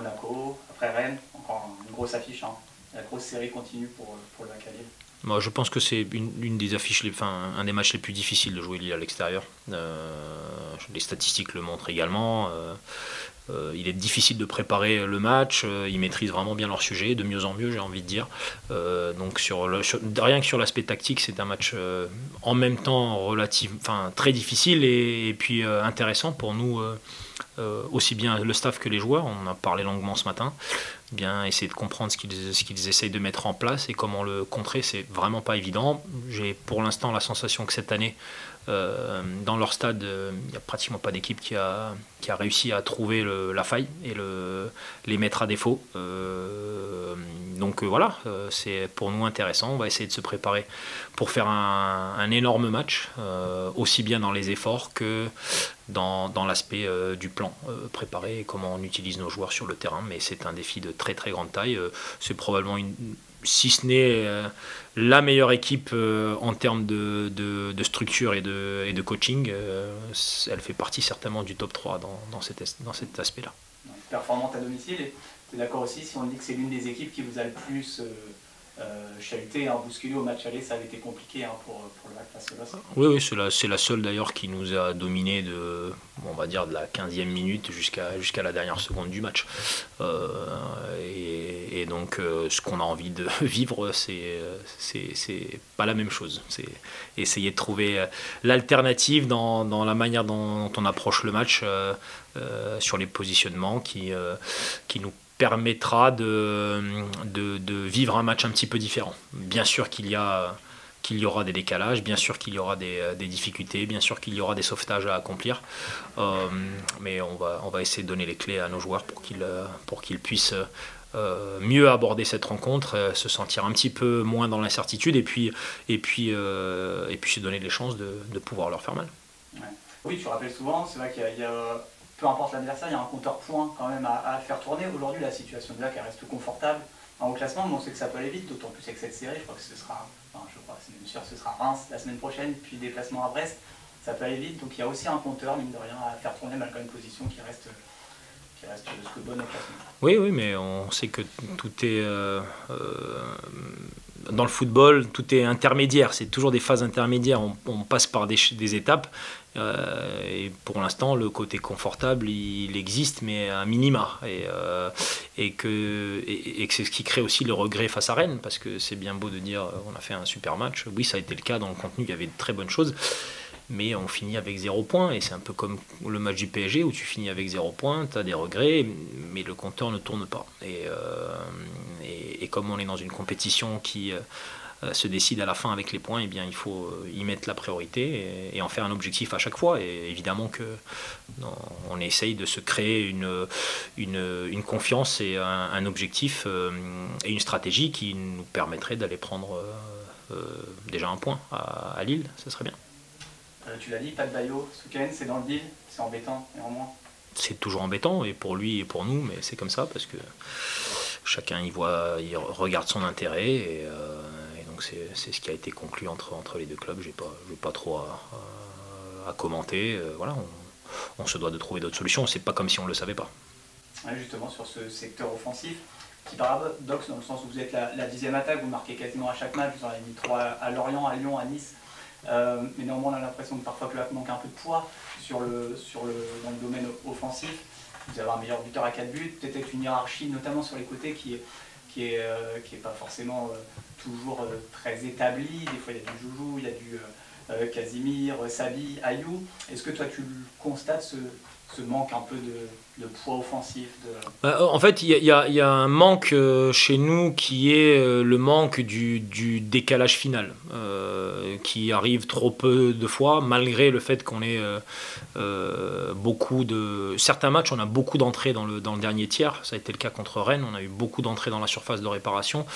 Monaco, après Rennes, encore une grosse affiche. Hein. La grosse série continue pour le Maccabi. Moi, je pense que c'est une des affiches, un des matchs les plus difficiles de jouer Lille à l'extérieur. Les statistiques le montrent également. Il est difficile de préparer le match. Ils maîtrisent vraiment bien leur sujet, de mieux en mieux, j'ai envie de dire. Donc rien que sur l'aspect tactique, c'est un match en même temps très difficile et puis intéressant pour nous. Aussi bien le staff que les joueurs, on en a parlé longuement ce matin, bien essayer de comprendre ce qu'ils essayent de mettre en place et comment le contrer, c'est vraiment pas évident. J'ai pour l'instant la sensation que cette année, dans leur stade, il n'y a pratiquement pas d'équipe qui a réussi à trouver la faille et les mettre à défaut. Donc voilà, c'est pour nous intéressant. On va essayer de se préparer pour faire un énorme match, aussi bien dans les efforts que dans l'aspect du plan préparé et comment on utilise nos joueurs sur le terrain. Mais c'est un défi de très très grande taille. C'est probablement si ce n'est la meilleure équipe en termes de structure et de coaching, elle fait partie certainement du top 3 dans cet aspect-là. Performante à domicile, et tu es d'accord aussi si on dit que c'est l'une des équipes qui vous a le plus chahuté, hein, bousculé au match aller, ça avait été compliqué hein, pour le match face au LOSC. Oui, c'est la seule d'ailleurs qui nous a dominé on va dire de la 15e minute jusqu'à la dernière seconde du match. Et donc ce qu'on a envie de vivre, c'est pas la même chose. C'est essayer de trouver l'alternative dans la manière dont on approche le match, sur les positionnements qui nous permettra de vivre un match un petit peu différent. Bien sûr qu'il y aura des décalages, bien sûr qu'il y aura des difficultés, bien sûr qu'il y aura des sauvetages à accomplir, mais on va essayer de donner les clés à nos joueurs pour qu'ils puissent mieux aborder cette rencontre, se sentir un petit peu moins dans l'incertitude et puis se donner les chances de pouvoir leur faire mal. Ouais. Oui, tu rappelles souvent, c'est vrai qu'il y a peu importe l'adversaire, il y a un compteur point quand même à faire tourner. Aujourd'hui, la situation de là, elle reste confortable en haut classement, mais on sait que ça peut aller vite, d'autant plus avec cette série. Je crois que c'est même sûr, ce sera Reims la semaine prochaine, puis déplacement à Brest. Ça peut aller vite, donc il y a aussi un compteur, mine de rien, à faire tourner malgré une position qui reste ce que bonne au classement. Oui, mais on sait que tout est dans le football, tout est intermédiaire. C'est toujours des phases intermédiaires. On passe par des étapes. Et pour l'instant, le côté confortable, il existe, mais à minima. Et que c'est ce qui crée aussi le regret face à Rennes, parce que c'est bien beau de dire on a fait un super match. Oui, ça a été le cas dans le contenu, il y avait de très bonnes choses. Mais on finit avec 0 points, et c'est un peu comme le match du PSG où tu finis avec 0 points, tu as des regrets, mais le compteur ne tourne pas. Et comme on est dans une compétition qui se décide à la fin avec les points, eh bien, il faut y mettre la priorité et en faire un objectif à chaque fois. Et évidemment qu'on essaye de se créer une confiance et un objectif et une stratégie qui nous permettrait d'aller prendre déjà un point à Lille, ça serait bien. Tu l'as dit, pas de Bayo ce week-end, c'est dans le deal, c'est embêtant néanmoins. C'est toujours embêtant, et pour lui et pour nous, mais c'est comme ça, parce que chacun il regarde son intérêt, et donc c'est ce qui a été conclu entre les deux clubs. J'ai pas trop à commenter. Voilà, on se doit de trouver d'autres solutions, c'est pas comme si on ne le savait pas. Ouais, justement, sur ce secteur offensif, petit paradoxe dans le sens où vous êtes la 10e attaque, vous marquez quasiment à chaque match, vous en avez mis 3 à Lorient, à Lyon, à Nice. Mais néanmoins on a l'impression que parfois Cloac manque un peu de poids dans le domaine offensif. Vous avez un meilleur buteur à 4 buts, peut-être une hiérarchie notamment sur les côtés qui est pas forcément toujours très établie. Des fois il y a du Joujou, il y a du Casimir, Sabi, Ayou. Est-ce que toi tu constates ce manque un peu de poids offensif En fait, il y a un manque chez nous qui est le manque du décalage final, qui arrive trop peu de fois, malgré le fait qu'on ait certains matchs, on a beaucoup d'entrées dans le dernier tiers. Ça a été le cas contre Rennes, on a eu beaucoup d'entrées dans la surface de réparation,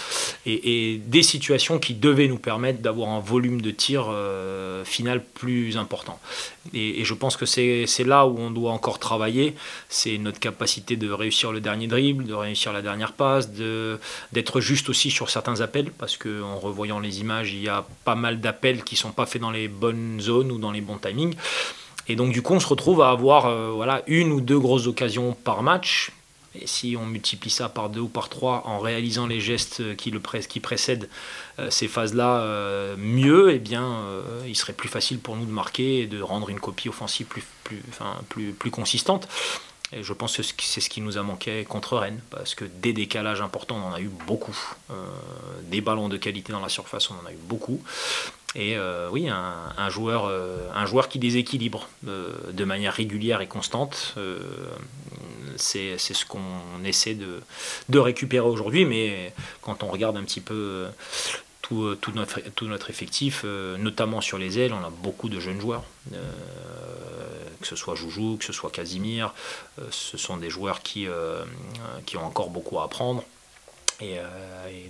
et des situations qui devaient nous permettre d'avoir un volume de tir final plus important. Et je pense que c'est là où on doit encore travailler, c'est notre capacité de réussir le dernier dribble, de réussir la dernière passe, d'être juste aussi sur certains appels, parce qu'en revoyant les images, il y a pas mal d'appels qui ne sont pas faits dans les bonnes zones ou dans les bons timings. Et donc du coup, on se retrouve à avoir une ou deux grosses occasions par match, Et si on multiplie ça par 2 ou par 3 en réalisant les gestes qui précèdent ces phases-là mieux, eh bien, il serait plus facile pour nous de marquer et de rendre une copie offensive plus consistante. Et je pense que c'est ce qui nous a manqué contre Rennes, parce que des décalages importants, on en a eu beaucoup. Des ballons de qualité dans la surface, on en a eu beaucoup. Et oui, un joueur qui déséquilibre de manière régulière et constante, c'est ce qu'on essaie de récupérer aujourd'hui. Mais quand on regarde un petit peu tout notre effectif, notamment sur les ailes, on a beaucoup de jeunes joueurs. Que ce soit Joujou, que ce soit Casimir, ce sont des joueurs qui ont encore beaucoup à apprendre. Et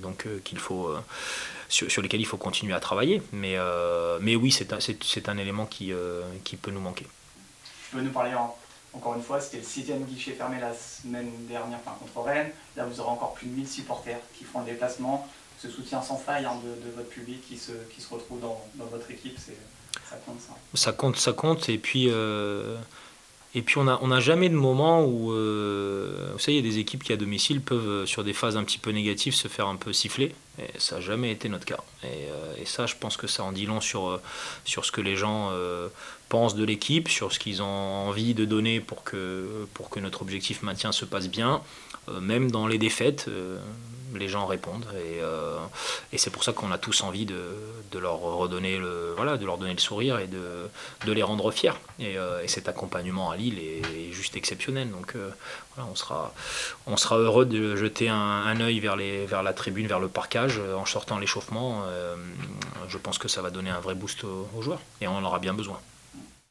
donc sur lesquels il faut continuer à travailler. Mais oui, c'est un élément qui peut nous manquer. Tu peux nous parler, encore une fois, c'était le 6e guichet fermé la semaine dernière contre Rennes. Là, vous aurez encore plus de 1000 supporters qui font le déplacement. Ce soutien sans faille de votre public qui se retrouve dans votre équipe, ça compte ça. Ça compte. Et puis on n'a jamais de moment où, vous savez, il y a des équipes qui à domicile peuvent, sur des phases un petit peu négatives, se faire un peu siffler. Et ça n'a jamais été notre cas. Et ça, je pense que ça en dit long sur ce que les gens pensent de l'équipe, sur ce qu'ils ont envie de donner pour que notre objectif maintien se passe bien. Même dans les défaites, les gens répondent. Et c'est pour ça qu'on a tous envie de leur redonner de leur donner le sourire et de les rendre fiers. Et cet accompagnement à Lille est juste exceptionnel. Donc voilà, on sera heureux de jeter un œil vers la tribune, vers le parquage en sortant l'échauffement. Je pense que ça va donner un vrai boost aux joueurs et on en aura bien besoin.